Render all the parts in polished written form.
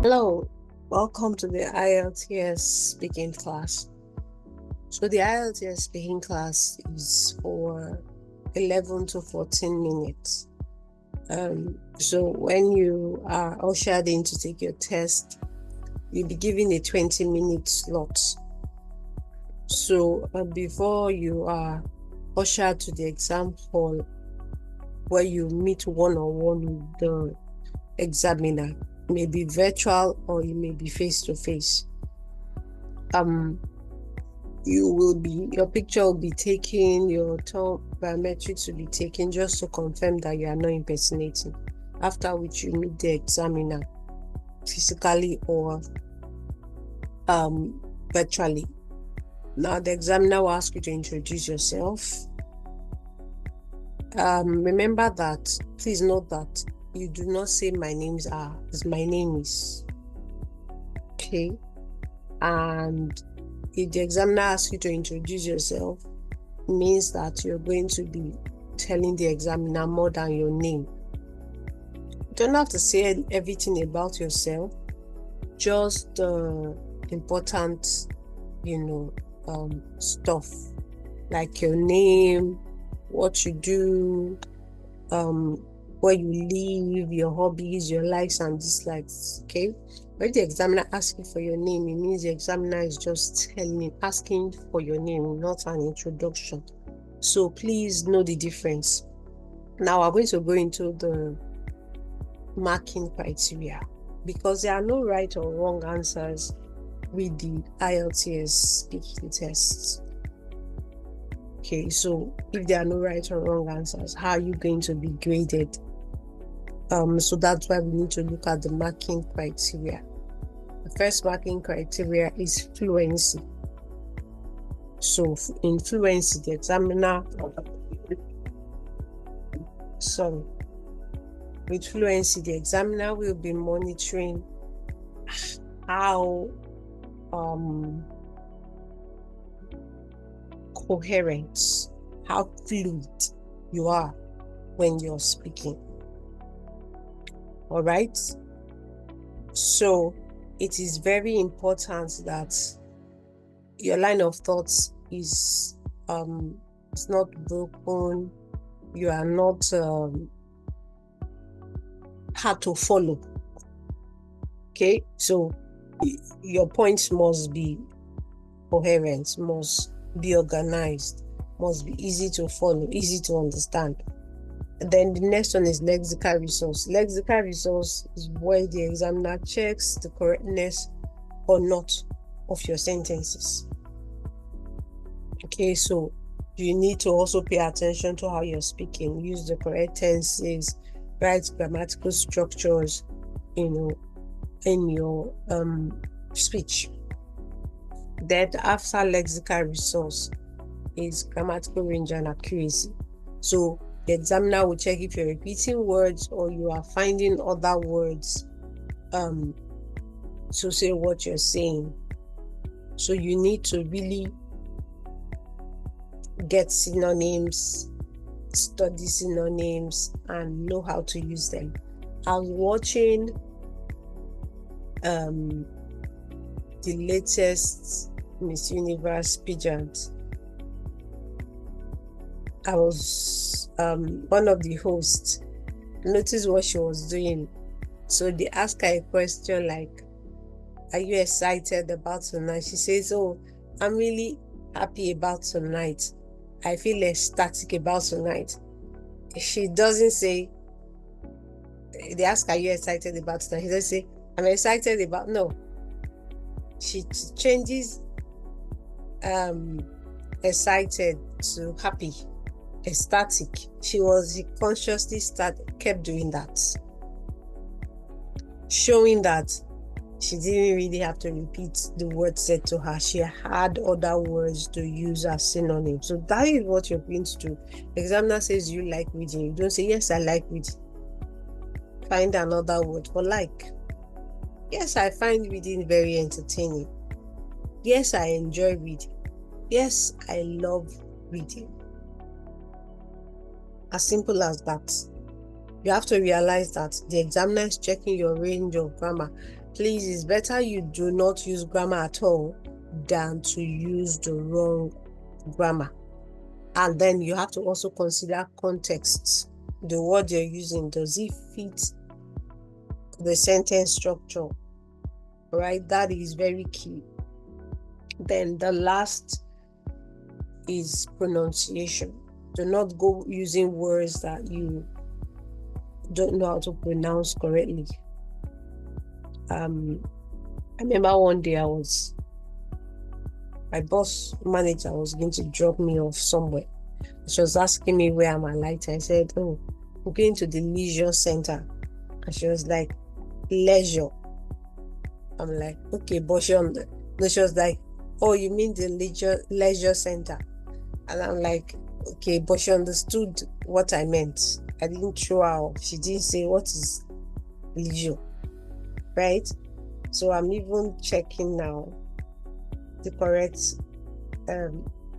Hello, welcome to the Ielts speaking class. So the Ielts speaking class is for 11 to 14 minutes. So when you are ushered in to take your test, you'll be given a 20-minute slot. So before you are ushered to the exam hall, where you meet one-on-one with the examiner, it may be virtual or it may be face-to-face. Your picture will be taken, your tongue biometrics will be taken just to confirm that you are not impersonating. After which you meet the examiner physically or virtually. Now the examiner will ask you to introduce yourself. Remember that, please note that you do not say my name is. Okay. And if the examiner asks you to introduce yourself, it means that you're going to be telling the examiner more than your name. You don't have to say everything about yourself, just the important, stuff like your name, what you do, where you live, your hobbies, your likes and dislikes. Okay. When the examiner asks you for your name, it means the examiner is just asking for your name, not an introduction. So please know the difference. Now we're going to go into the marking criteria, because there are no right or wrong answers with the Ielts speaking tests. Okay, so if there are no right or wrong answers, how are you going to be graded? So that's why we need to look at the marking criteria. The first marking criteria is fluency. So in fluency, the examiner, with fluency, the examiner will be monitoring how coherent, how fluid you are when you're speaking. All right. So it is very important that your line of thoughts is not broken. You are not hard to follow. Okay, so your points must be coherent, must be organized, must be easy to follow, easy to understand. And then the next one is lexical resource. Lexical resource is where the examiner checks the correctness or not of your sentences. Okay, so you need to also pay attention to how you're speaking. Use the correct tenses, right grammatical structures, in your speech. Then after lexical resource is grammatical range and accuracy. So the examiner will check if you're repeating words or you are finding other words to say what you're saying. So you need to really get synonyms, study synonyms, and know how to use them. I was watching the latest Miss Universe pageant. I was one of the hosts. Notice what she was doing. So they asked her a question like, are you excited about tonight? She says, oh, I'm really happy about tonight. I feel ecstatic about tonight. She doesn't say, they ask, are you excited about tonight? She doesn't say, I'm excited about, no. She changes excited to happy, ecstatic. She consciously kept doing that, showing that she didn't really have to repeat the word said to her. She had other words to use as synonyms. So that is what you're going to do. The examiner says you like reading. You don't say, yes, I like reading. Find another word for like. Yes, I find reading very entertaining. Yes, I enjoy reading. Yes, I love reading. As simple as that. You have to realize that the examiner is checking your range of grammar. please, it's better you do not use grammar at all than to use the wrong grammar. And then you have to also consider context. The word you're using, does it fit the sentence structure? Right? That is very key. Then the last is pronunciation. Do not go using words that you don't know how to pronounce correctly. I remember one day my boss manager was going to drop me off somewhere. She was asking me where am I like. I said, oh, we're going to the leisure center. And she was like, leisure. I'm like, okay, but she was like, oh, you mean the leisure center? And I'm like, okay, but she understood what I meant. I didn't throw her off. She didn't say, what is leisure? Right? So I'm even checking now the correct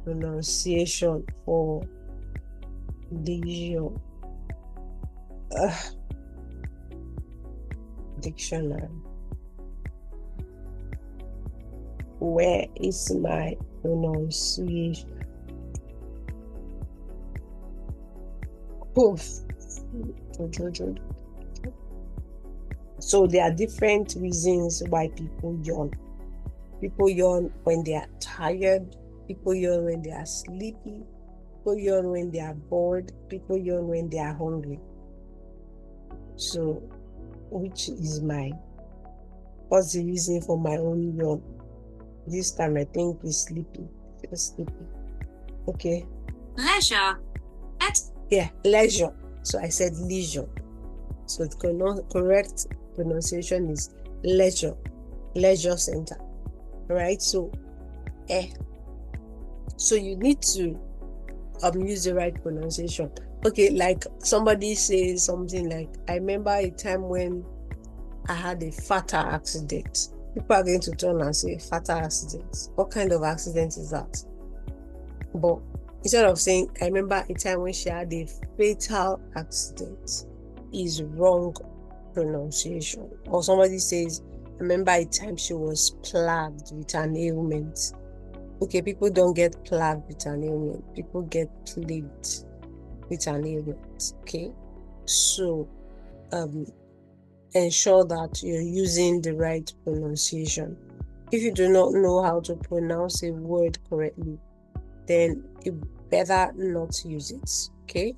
pronunciation for leisure. Dictionary. Where is my pronunciation? So there are different reasons why people yawn. People yawn when they are tired. People yawn when they are sleepy. People yawn when they are bored. People yawn when they are hungry. So, what's the reason for my own yawn? This time I think it's sleepy. Sleepy. Okay. Leisure. Yeah, leisure. So I said leisure. So the correct pronunciation is leisure. Leisure center. Right? So, So you need to use the right pronunciation. Okay, like somebody says something like, I remember a time when I had a fatal accident. People are going to turn and say, fatal accident. What kind of accident is that? But instead of saying, I remember a time when she had a fatal accident, is wrong pronunciation. Or somebody says, I remember a time she was plagued with an ailment. Okay, people don't get plagued with an ailment. People get plagued with an ailment. Okay, so ensure that you're using the right pronunciation. If you do not know how to pronounce a word correctly, then you better not use it. Okay,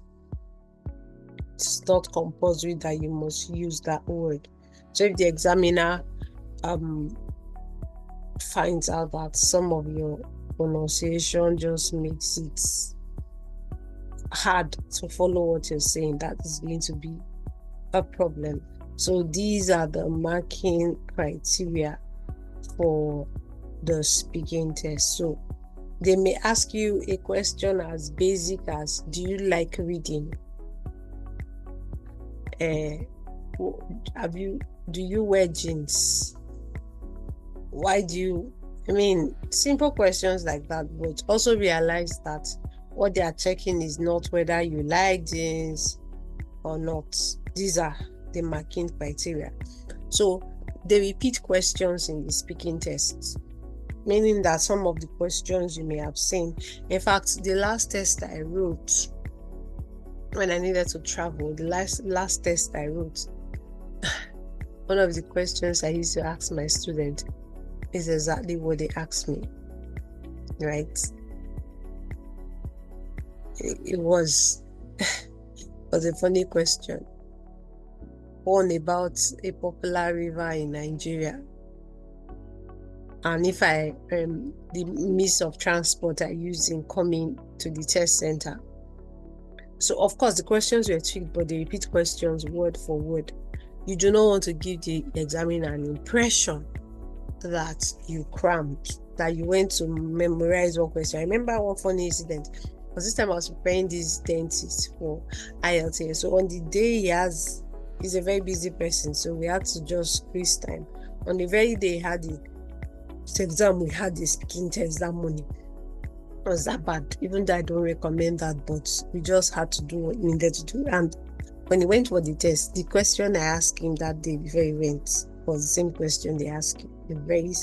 it's not compulsory that you must use that word. So if the examiner finds out that some of your pronunciation just makes it hard to follow what you're saying, that is going to be a problem. So these are the marking criteria for the speaking test. So they may ask you a question as basic as, do you like reading? Do you wear jeans? Why do you, simple questions like that, but also realize that what they are checking is not whether you like jeans or not. These are the marking criteria. So they repeat questions in the speaking tests, meaning that some of the questions you may have seen. In fact, the last test I wrote when I needed to travel, the last test I wrote, one of the questions I used to ask my student is exactly what they asked me, right? It was a funny question. One about a popular river in Nigeria, and if the means of transport I used in coming to the test center. So of course the questions were tweaked, but they repeat questions word for word. You do not want to give the examiner an impression that you crammed, that you went to memorize one question. I remember one funny incident, because this time I was preparing this dentist for Ielts. So on the day he's a very busy person, so we had to just squeeze time. On the very day he had the exam, we had the speaking test that morning. It was that bad, even though I don't recommend that, but we just had to do what we needed to do. And when he went for the test, the question I asked him that day before he went, was the same question they ask you, the very,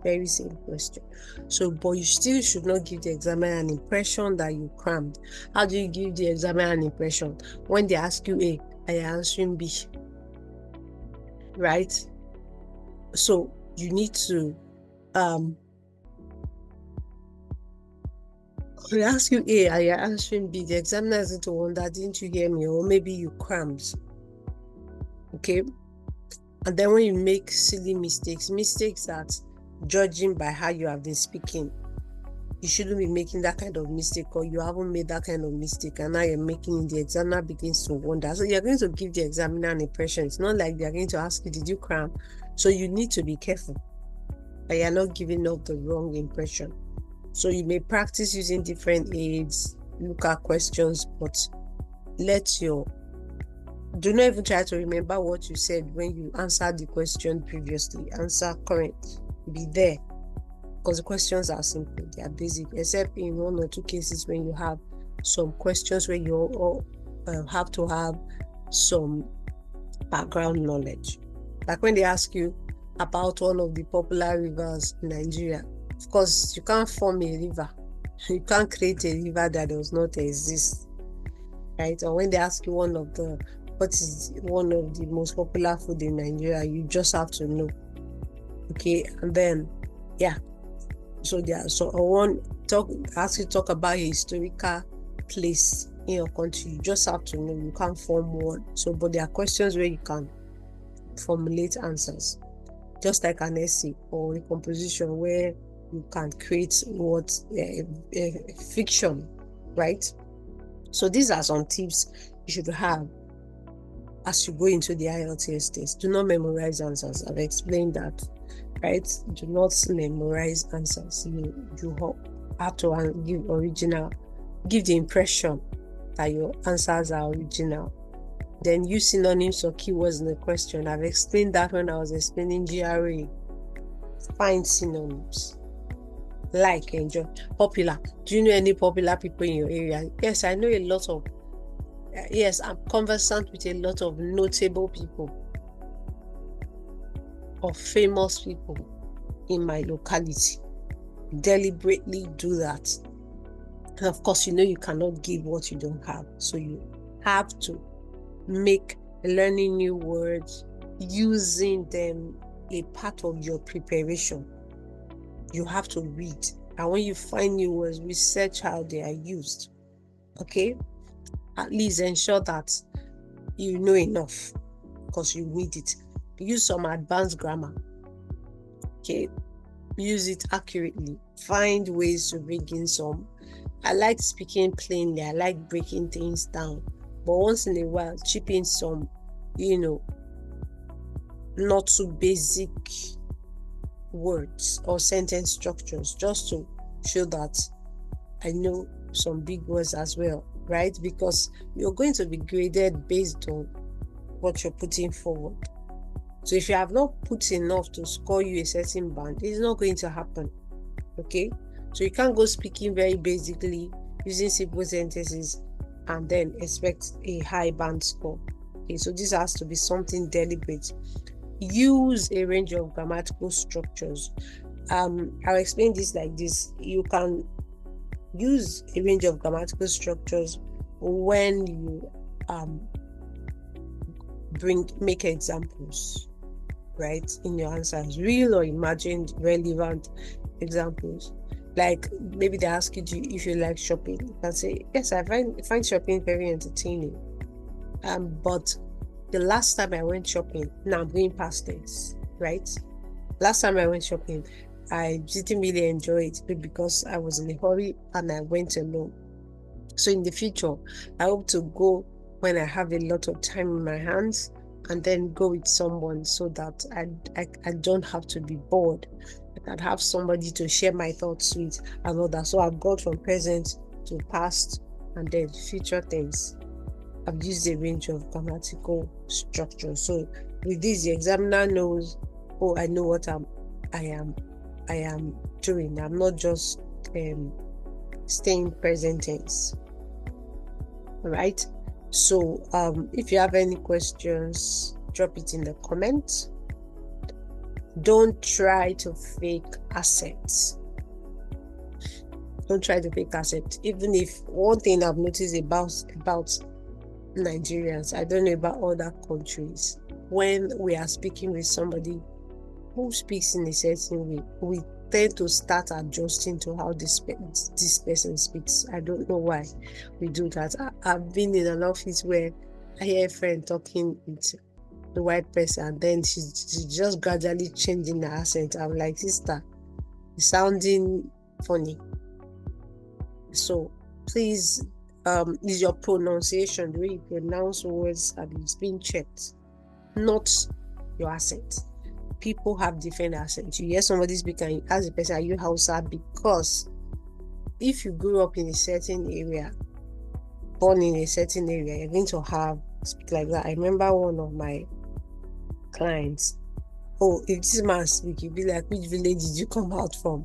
very same question. So, but you still should not give the examiner an impression that you crammed. How do you give the examiner an impression? When they ask you A, and you're answering B, right? So you need to they ask you A and you're answering B, the examiner is going to wonder, didn't you hear me? Or maybe you crammed. Okay. And then when you make silly mistakes that judging by how you have been speaking, you shouldn't be making that kind of mistake, or you haven't made that kind of mistake, and now you're making it, the examiner begins to wonder. So you're going to give the examiner an impression. It's not like they're going to ask you, did you cram? So you need to be careful that you're not giving up the wrong impression. So you may practice using different aids, look at questions, but do not even try to remember what you said when you answered the question previously. Answer current, be there, because the questions are simple, they are basic, except in 1 or 2 cases when you have some questions where you have to have some background knowledge. Like when they ask you about one of the popular rivers in Nigeria, of course, you can't form a river. You can't create a river that does not exist, right? Or when they ask you what is one of the most popular food in Nigeria, you just have to know. Okay, and then, yeah. So ask you to talk about a historical place in your country. You just have to know. You can't form one. So, but there are questions where you can formulate answers, just like an essay or a composition where you can create fiction, right? So these are some tips you should have as you go into the Ielts test. Do not memorize answers. I've explained that, right? Do not memorize answers. You have to give the impression that your answers are original. Then use synonyms or keywords in the question. I've explained that when I was explaining GRE. Find synonyms. Like, enjoy. Popular. Do you know any popular people in your area? Yes, I know a lot of. Yes, I'm conversant with a lot of notable people or famous people in my locality. Deliberately do that. And of course, you cannot give what you don't have. So you have to make learning new words, using them, a part of your preparation. You have to read. And when you find new words, research how they are used. Okay? At least ensure that you know enough, because you need it. Use some advanced grammar. Okay? Use it accurately. Find ways to bring in some. I like speaking plainly. I like breaking things down. But once in a while, chip in some, not too basic words or sentence structures, just to show that I know some big words as well, right? Because you're going to be graded based on what you're putting forward. So if you have not put enough to score you a certain band, it's not going to happen. Okay? So you can't go speaking very basically, using simple sentences, and then expect a high band score. Okay, so this has to be something deliberate. Use a range of grammatical structures. I'll explain this like this. You can use a range of grammatical structures when you make examples, right, in your answers, real or imagined relevant examples. Like maybe they ask you if you like shopping. You can say, yes, I find shopping very entertaining. But the last time I went shopping, now I'm going past this, right? Last time I went shopping, I didn't really enjoy it because I was in a hurry and I went alone. So in the future, I hope to go when I have a lot of time in my hands, and then go with someone so that I don't have to be bored. I can have somebody to share my thoughts with and all that. So I've got from present to past and then future things. I've used a range of grammatical structure. So with this, the examiner knows, oh, I know what I am doing. I'm not just staying present tense. All right. So if you have any questions, drop it in the comments. Don't try to fake assets. Don't try to fake assets. Even if one thing I've noticed about Nigerians, I don't know about other countries, when we are speaking with somebody who speaks in a certain way, we tend to start adjusting to how this person speaks. I don't know why we do that. I've been in an office where I hear a friend talking with the white person, and then she's just gradually changing her accent. I'm like, sister, it's sounding funny. So please, is your pronunciation, the way you pronounce words, and it's being checked, not your accent. People have different accents. You hear somebody speaking, and you ask the person, are you Hausa? Because if you grew up in a certain area, born in a certain area, you're going to speak like that. I remember one of my clients, if this man speak, you'd be like, which village did you come out from?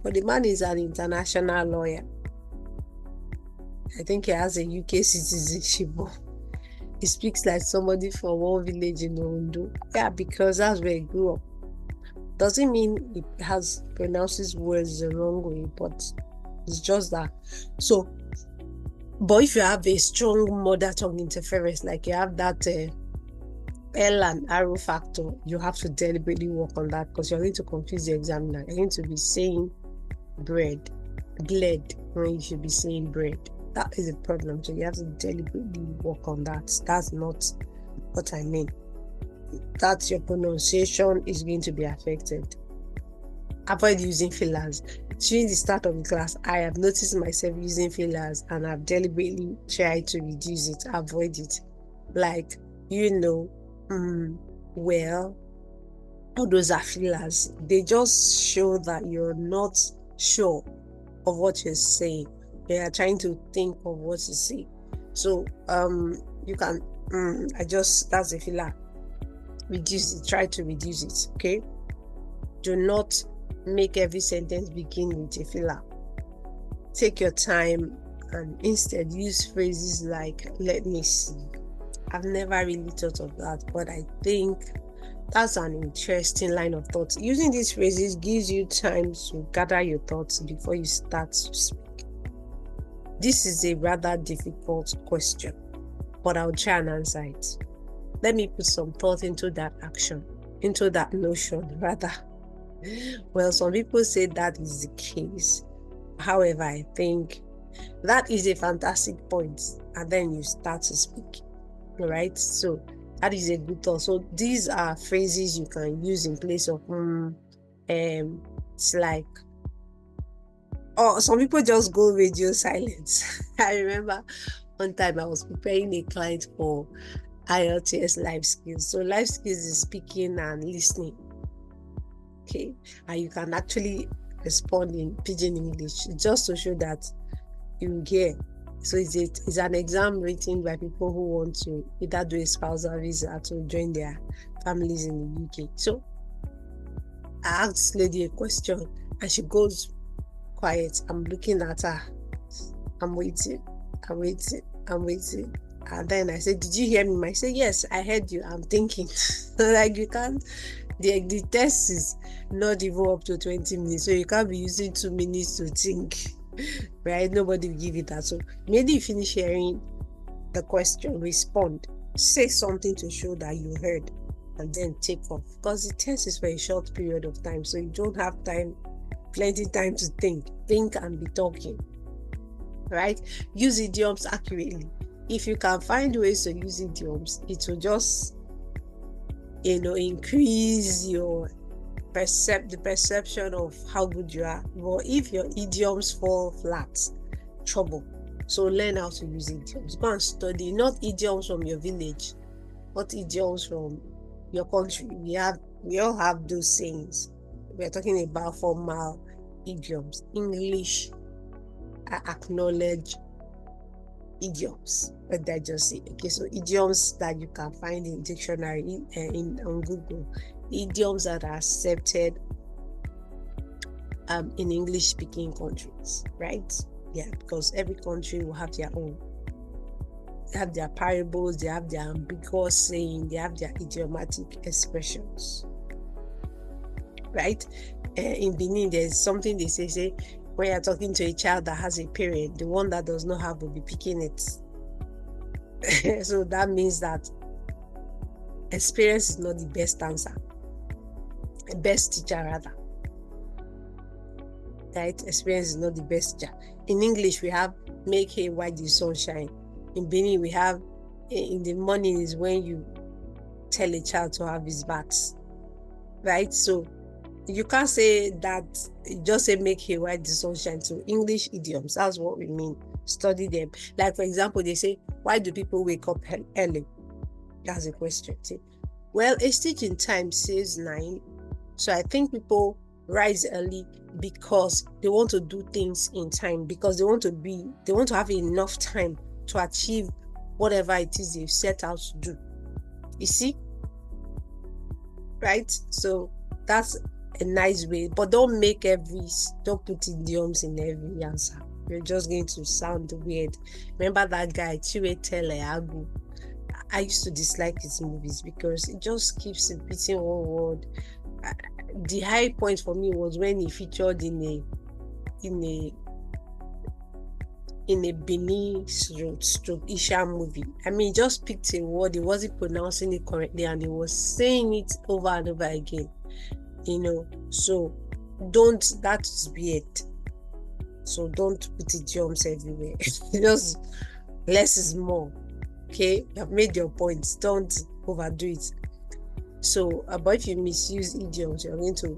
But the man is an international lawyer. I think he has a UK citizenship. He speaks like somebody from one village in Ondo. Yeah, because that's where he grew up. Doesn't mean he pronounces words the wrong way, but it's just that. So, but if you have a strong mother tongue interference, like you have that L and arrow factor, you have to deliberately work on that, because you're going to confuse the examiner. You're going to be saying bled, when you should be saying bread. That is a problem. So you have to deliberately work on that. That's not what I mean. That's your pronunciation is going to be affected. Avoid using fillers. During the start of the class, I have noticed myself using fillers, and I've deliberately tried to reduce it, avoid it. Like, well, all those are fillers. They just show that you're not sure of what you're saying. They are trying to think of what to say. So you can that's a filler. Reduce it. Try to reduce it. Okay. Do not make every sentence begin with a filler. Take your time and instead use phrases like "let me see." I've never really thought of that, but I think that's an interesting line of thought. Using these phrases gives you time to gather your thoughts before you start to speak. This is a rather difficult question, but I'll try and answer it. Let me put some thought into that notion, rather. Well, some people say that is the case. However, I think that is a fantastic point, and then you start to speak, right? So that is a good thought. So these are phrases you can use in place of it's like, some people just go radio silence. I remember one time I was preparing a client for Ielts life skills. So life skills is speaking and listening. Okay, and you can actually respond in pidgin English just to show that you hear. So it's an exam written by people who want to either do a spousal visa to join their families in the UK. So I asked this lady a question, and she goes quiet. I'm looking at her. I'm waiting. And then I said, did you hear me? I said, yes, I heard you. I'm thinking. Like, you can't, the test is not even up to 20 minutes. So you can't be using 2 minutes to think, right? Nobody will give you that. So maybe you finish hearing the question, respond, say something to show that you heard, and then take off. Because the test is for a short period of time. So you don't have plenty time to think and be talking, right? Use idioms accurately. If you can find ways to use idioms, it will just increase your the perception of how good you are. But if your idioms fall flat, trouble. So learn how to use idioms. Go and study, not idioms from your village, but idioms from your country. We all have those sayings. We are talking about formal idioms. English, I acknowledge idioms. What did I just say? Okay, so idioms that you can find in dictionary on Google. Idioms that are accepted in English-speaking countries, right? Yeah, because every country will have their own. They have their parables, they have their ambiguous saying, they have their idiomatic expressions. right? In Benin, there's something they say when you're talking to a child that has a parent, the one that does not have will be picking it. So that means that experience is not the best answer, the best teacher rather. Right? Experience is not the best teacher. In English, we have make hay while the sun shine. In Benin, we have in the morning is when you tell a child to have his bath. Right? So you can't say that, just say make hay while the sun shines. So English idioms, that's what we mean. Study them. Like, for example, they say, why do people wake up early? That's a question. See? Well, a stitching time says 9. So I think people rise early because they want to do things in time, because they want to have enough time to achieve whatever it is they've set out to do. You see? Right? So that's a nice way, but don't put idioms in every answer. You're just going to sound weird. Remember that guy, Chiwetel Ejiofor? I used to dislike his movies because it just keeps repeating one word. The high point for me was when he featured in a Benin stroke Isha movie. I mean, he just picked a word, he wasn't pronouncing it correctly, and he was saying it over and over again. So that's weird. So don't put idioms everywhere. Just less is more. Okay, you have made your points. Don't overdo it. So, but if you misuse idioms, you're going to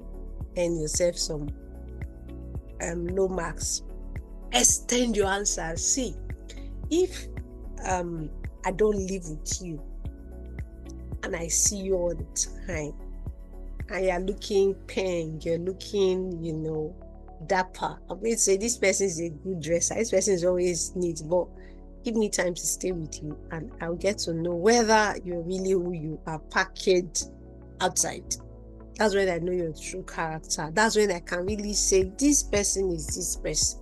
earn yourself some low marks. Extend your answers. See, if I don't live with you and I see you all the time, and you're looking pink, you're looking, dapper, I'm going to say this person is a good dresser. This person is always neat, but give me time to stay with you and I'll get to know whether you're really who you are packaged outside. That's when I know your true character. That's when I can really say this person is this person.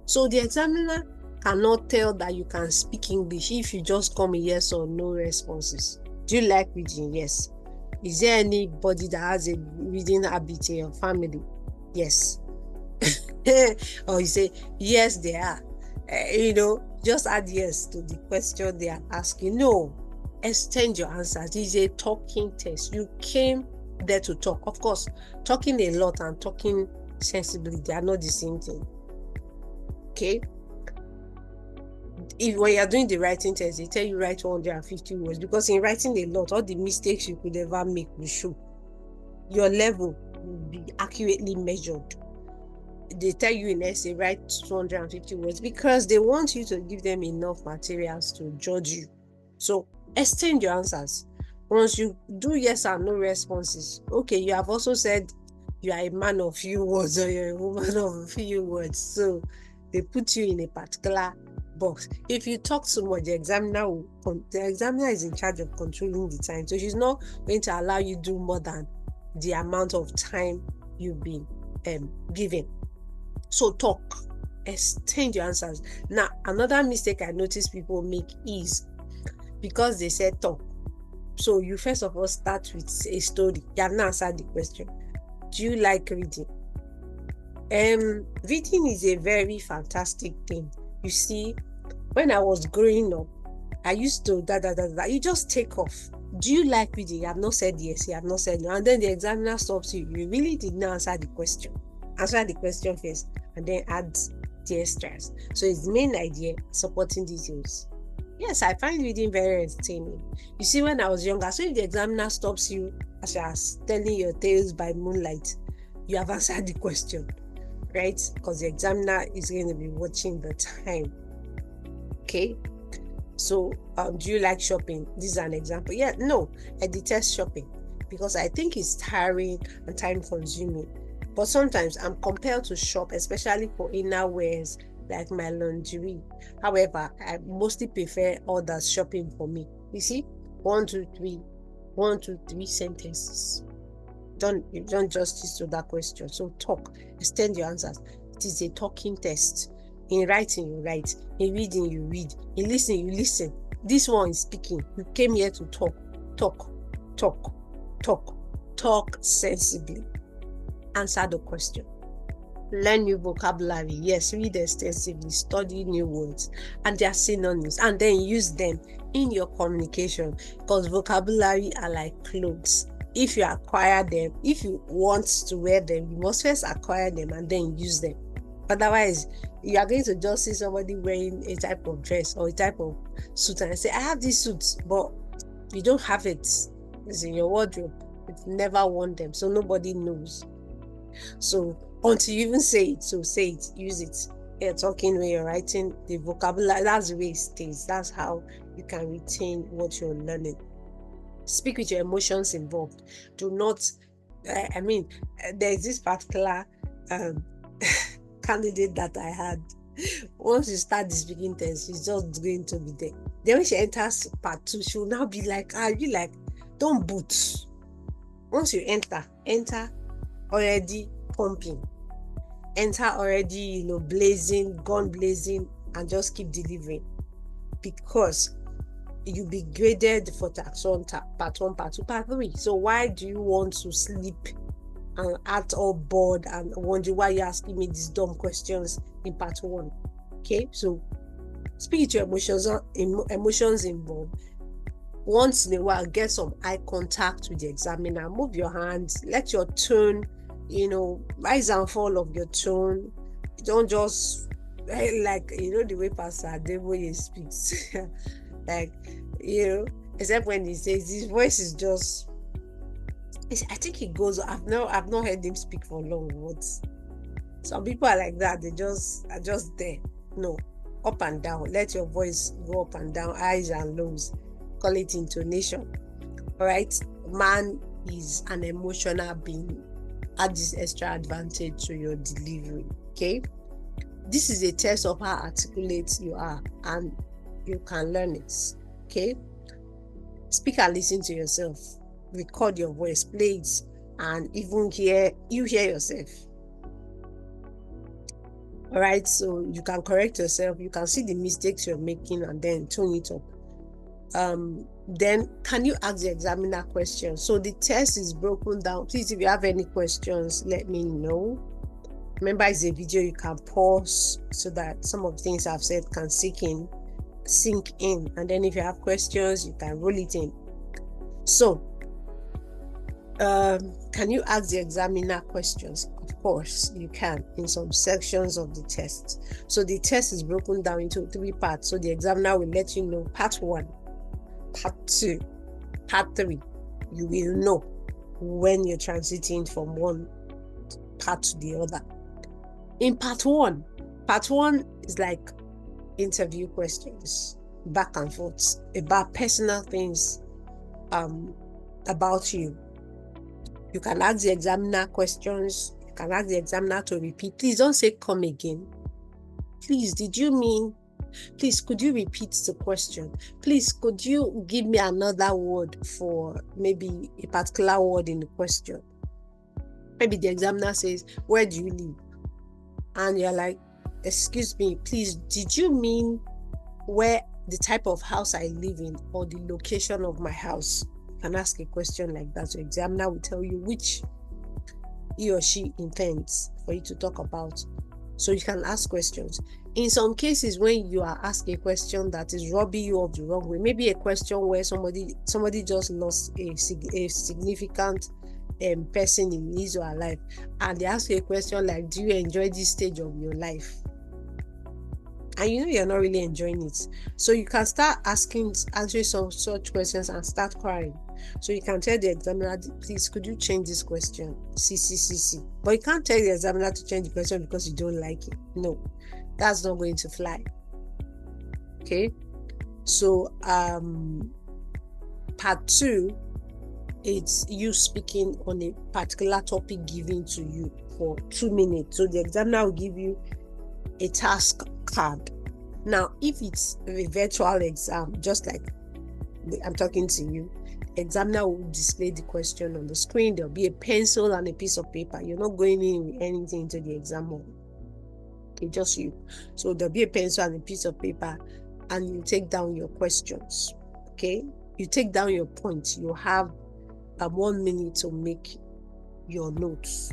So the examiner cannot tell that you can speak English if you just come in yes or no responses. Do you like reading? Yes. Is there anybody that has a reading habit in your family? Yes. Or you say, yes, they are. Just add yes to the question they are asking. No, extend your answers. This is a talking test. You came there to talk. Of course, talking a lot and talking sensibly, they are not the same thing. Okay? When you're doing the writing test, they tell you write 150 words, because in writing a lot, all the mistakes you could ever make will show. Your level will be accurately measured. They tell you in essay, write 250 words because they want you to give them enough materials to judge you. So extend your answers. Once you do yes and no responses, okay, you have also said you are a man of few words or you're a woman of few words. So they put you in a particular box. If you talk too much, the examiner is in charge of controlling the time. So she's not going to allow you to do more than the amount of time you've been given. So talk, extend your answers. Now, another mistake I notice people make is because they said talk. So you first of all start with a story. You have not answered the question. Do you like reading? Reading is a very fantastic thing. You see, when I was growing up, I used to you just take off. Do you like reading? You have not said yes, you have not said no. And then the examiner stops you. You really did not answer the question. Answer the question first and then add the extras. So it's the main idea, supporting details. Yes, I find reading very entertaining. You see, when I was younger, so if the examiner stops you as you are telling your tales by moonlight, you have answered the question, right? Because the examiner is going to be watching the time. Okay? So, do you like shopping? This is an example. Yeah, no, I detest shopping because I think it's tiring and time-consuming. But sometimes I'm compelled to shop, especially for inner wears like my lingerie. However, I mostly prefer others shopping for me. You see, 1, 2, 3 sentences. You've done justice to that question. So talk, extend your answers. It is a talking test. In writing, you write. In reading, you read. In listening, you listen. This one is speaking. You came here to talk sensibly. Answer the question. Learn new vocabulary. Yes, read extensively, study new words and their synonyms, and then use them in your communication, because vocabulary are like clothes. If you acquire them, if you want to wear them, you must first acquire them and then use them. Otherwise, you are going to just see somebody wearing a type of dress or a type of suit and say, I have this suit, but you don't have it. It's in your wardrobe. You've never worn them, so nobody knows. So until you even say it, so say it, use it. You're talking, when you're writing, the vocabulary, that's the way it stays. That's how you can retain what you're learning. Speak with your emotions involved. Do not, there's this particular candidate that I had. Once you start the speaking test, she's just going to be there. Then when she enters part 2, she will now be like, you like, don't boot. Once you enter already pumping, enter already, blazing, gun blazing, and just keep delivering, because you'll be graded for part 1, part 2, part 3. So why do you want to sleep and act all bored and wonder why you're asking me these dumb questions in part 1? Okay, so speak to your emotions involved. Once in a while, get some eye contact with the examiner. Move your hands. Let your tone, rise and fall of your tone. Don't just the way Pastor Adeboye speaks, except when he says his voice is just. I think he goes. I've not heard him speak for long. But some people are like that. They are just there. No, up and down. Let your voice go up and down, highs and lows. Call it intonation. All right. Man is an emotional being. Add this extra advantage to your delivery. Okay. This is a test of how articulate you are, and you can learn it. Okay. Speak and listen to yourself. Record your voice, play it, and even hear yourself. All right. So you can correct yourself. You can see the mistakes you're making and then tone it up. Then can you ask the examiner questions? So the test is broken down. Please, if you have any questions, let me know. Remember, it's a video. You can pause so that some of the things I've said can sink in, and then if you have questions, you can roll it in. So can you ask the examiner questions? Of course you can, in some sections of the test. So the test is broken down into 3 parts. So the examiner will let you know part 1, part 2, part 3. You will know when you're transiting from one part to the other. In part 1 is like interview questions, back and forth, about personal things about you. You can ask the examiner questions. You can ask the examiner to repeat. Please don't say come again. Please, did you mean? Please, could you repeat the question? Please, could you give me another word for maybe a particular word in the question? Maybe the examiner says, where do you live? And you're like, excuse me, please, did you mean where the type of house I live in or the location of my house? You can ask a question like that. So the examiner will tell you which he or she intends for you to talk about. So you can ask questions. In some cases, when you are asked a question that is rubbing you up the wrong way, maybe a question where somebody just lost a significant person in his or her life, and they ask you a question like, do you enjoy this stage of your life? And you're not really enjoying it. So you can start answering some such questions and start crying. So you can tell the examiner, please, could you change this question? C. But you can't tell the examiner to change the question because you don't like it. No, that's not going to fly. Okay. So part 2, it's you speaking on a particular topic given to you for 2 minutes. So the examiner will give you a task card. Now, if it's a virtual exam, just like I'm talking to you, examiner will display the question on the screen. There'll be a pencil and a piece of paper. You're not going in with anything into the exam hall. Okay, just you. So there'll be a pencil and a piece of paper, and you take down your questions. Okay, you take down your points. You have 1 minute to make your notes.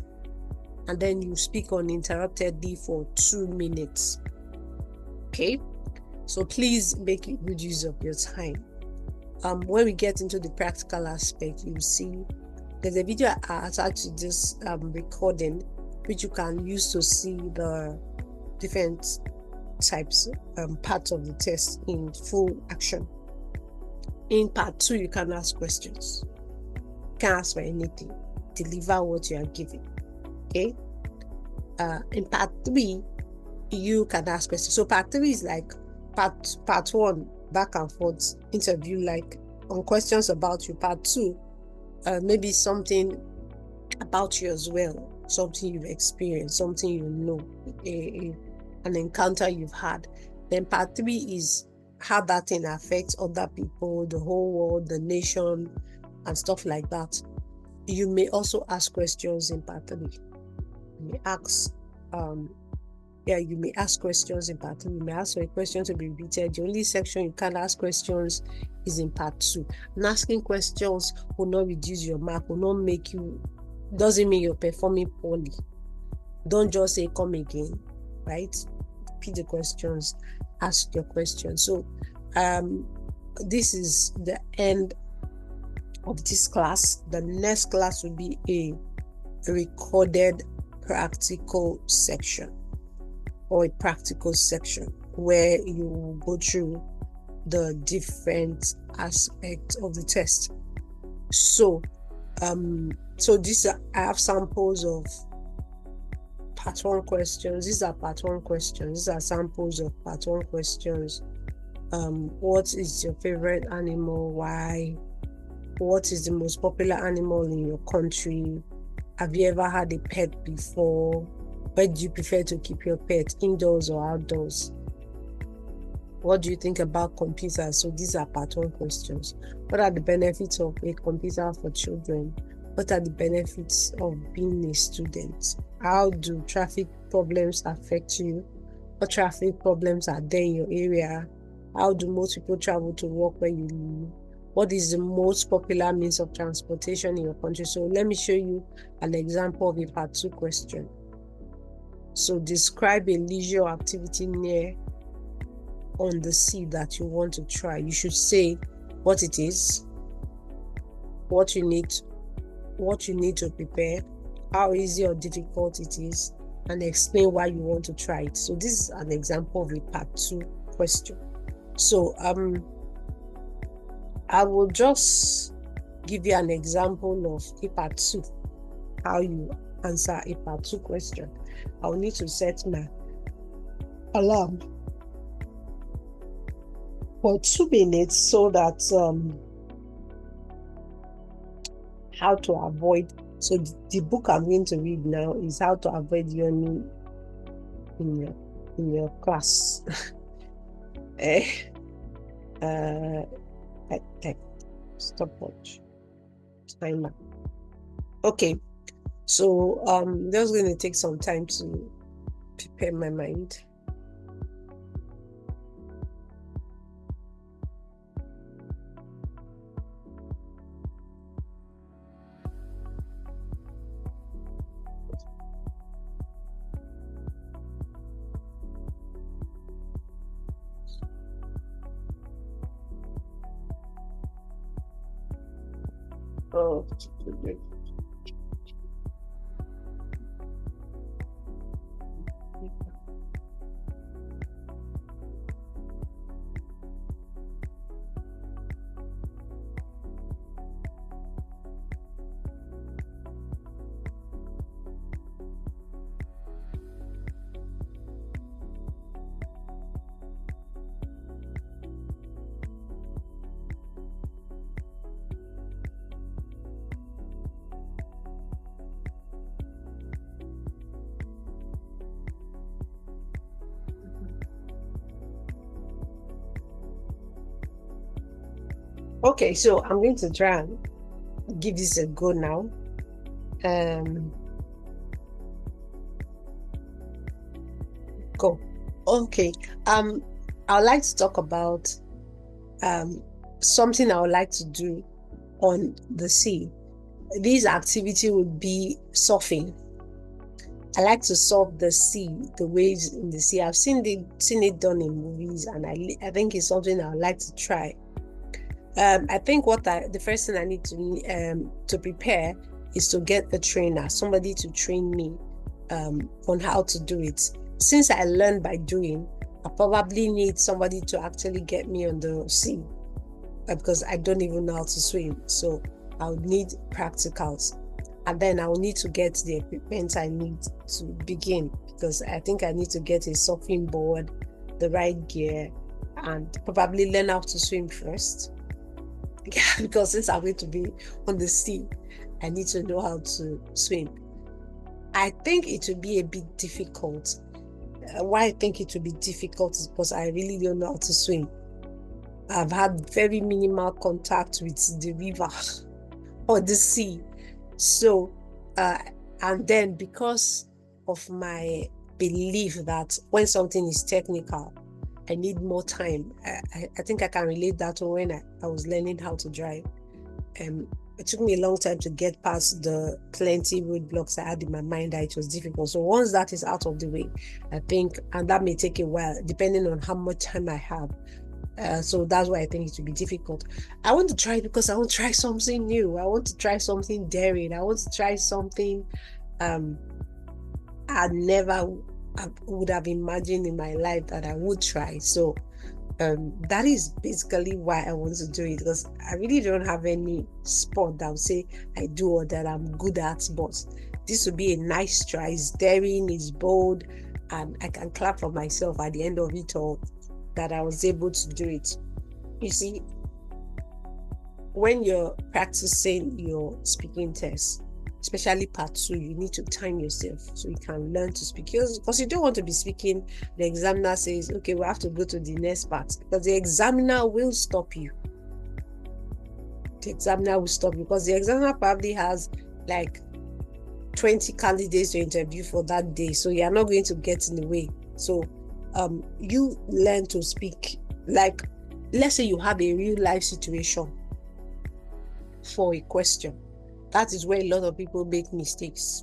and then you speak uninterruptedly for 2 minutes. Okay, so please make good use of your time. When we get into the practical aspect, you see there's a video attached to this recording, which you can use to see the different types parts of the test in full action. In part 2, you can ask questions. You can ask for anything. Deliver what you are given. Okay. In part 3, you can ask questions. So part 3 is like part 1, back and forth interview, like on questions about you. Part 2, maybe something about you as well, something you've experienced, something you know, an encounter you've had. Then part 3 is how that thing affects other people, the whole world, the nation, and stuff like that. You may also ask questions in part 3. You may ask you may ask questions in part 3. You may ask for a question to be repeated. The only section you can't ask questions is in part 2. And asking questions will not reduce your mark, will not make you, doesn't mean you're performing poorly. Don't just say come again, right? Repeat the questions, ask your questions. So this is the end of this class. The next class will be a recorded practical section, or a practical section where you will go through the different aspects of the test. So I have samples of part 1 questions. These are part 1 questions. These are samples of part 1 questions. What is your favorite animal? Why? What is the most popular animal in your country? Have you ever had a pet before? Where do you prefer to keep your pet, indoors or outdoors? What do you think about computers? So these are part 1 questions. What are the benefits of a computer for children? What are the benefits of being a student? How do traffic problems affect you? What traffic problems are there in your area? How do most people travel to work where you live? What is the most popular means of transportation in your country? So let me show you an example of a part 2 question. So describe a leisure activity near on the sea that you want to try. You should say what it is, what you need to prepare, how easy or difficult it is, and explain why you want to try it. So this is an example of a part 2 question. So I will just give you an example of a part 2, how you answer a part 2 question. I'll need to set my alarm for 2 minutes so that how to avoid. So the book I'm going to read now is How to Avoid Yawning in your class. Stopwatch timer. Okay, so just going to take some time to prepare my mind. Okay, so I'm going to try and give this a go now. Go. Okay. I'd like to talk about something I would like to do on the sea. This activity would be surfing. I like to surf the sea, the waves in the sea. I've seen it done in movies, and I think it's something I would like to try. I think the first thing I need to prepare is to get a trainer, somebody to train me on how to do it. Since I learned by doing, I probably need somebody to actually get me on the sea because I don't even know how to swim. So I would need practicals. And then I will need to get the equipment I need to begin, because I think I need to get a surfing board, the right gear, and probably learn how to swim first. Yeah, because since I'm going to be on the sea, I need to know how to swim. I think it will be a bit difficult. Why I think it will be difficult is because I really don't know how to swim. I've had very minimal contact with the river or the sea. So, and then because of my belief that when something is technical, I need more time. I think I can relate that to when I was learning how to drive. It took me a long time to get past the plenty roadblocks I had in my mind that it was difficult. So once that is out of the way, I think, and that may take a while, depending on how much time I have. So that's why I think it will be difficult. I want to try it because I want to try something new. I want to try something daring. I want to try something I would have imagined in my life that I would try. So that is basically why I want to do it, because I really don't have any sport that would say I do or that I'm good at. But this would be a nice try. It's daring, it's bold, and I can clap for myself at the end of it all that I was able to do it. You see, when you're practicing your speaking test, especially part 2, you need to time yourself so you can learn to speak, because you don't want to be speaking, the examiner says, okay, we have to go to the next part, because the examiner will stop you. The examiner will stop you because the examiner probably has like 20 candidates to interview for that day, so you're not going to get in the way. So you learn to speak. Like, let's say you have a real life situation for a question. That is where a lot of people make mistakes.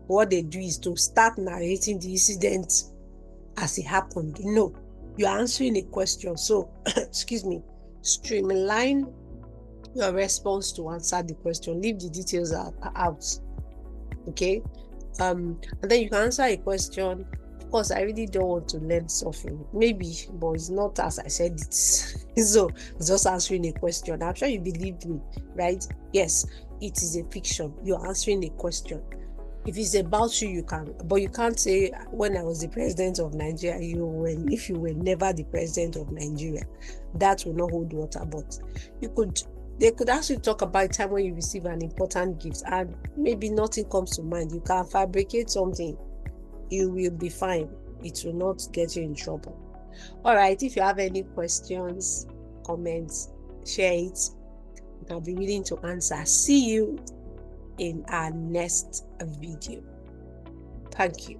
What they do is to start narrating the incident as it happened. No, you're answering a question. So, excuse me, streamline your response to answer the question. Leave the details out. Okay? And then you can answer a question. Of course, I really don't want to learn surfing. Maybe, but it's not as I said it. So, just answering a question. I'm sure you believed me, right? Yes, it is a fiction. You're answering a question. If it's about you, you can, but you can't say, when I was the president of Nigeria, if you were never the president of Nigeria. That will not hold water. But they could actually talk about a time when you receive an important gift and maybe nothing comes to mind. You can fabricate something. You will be fine. It will not get you in trouble. All right. If you have any questions, comments, share it. I'll be willing to answer. See you in our next video. Thank you.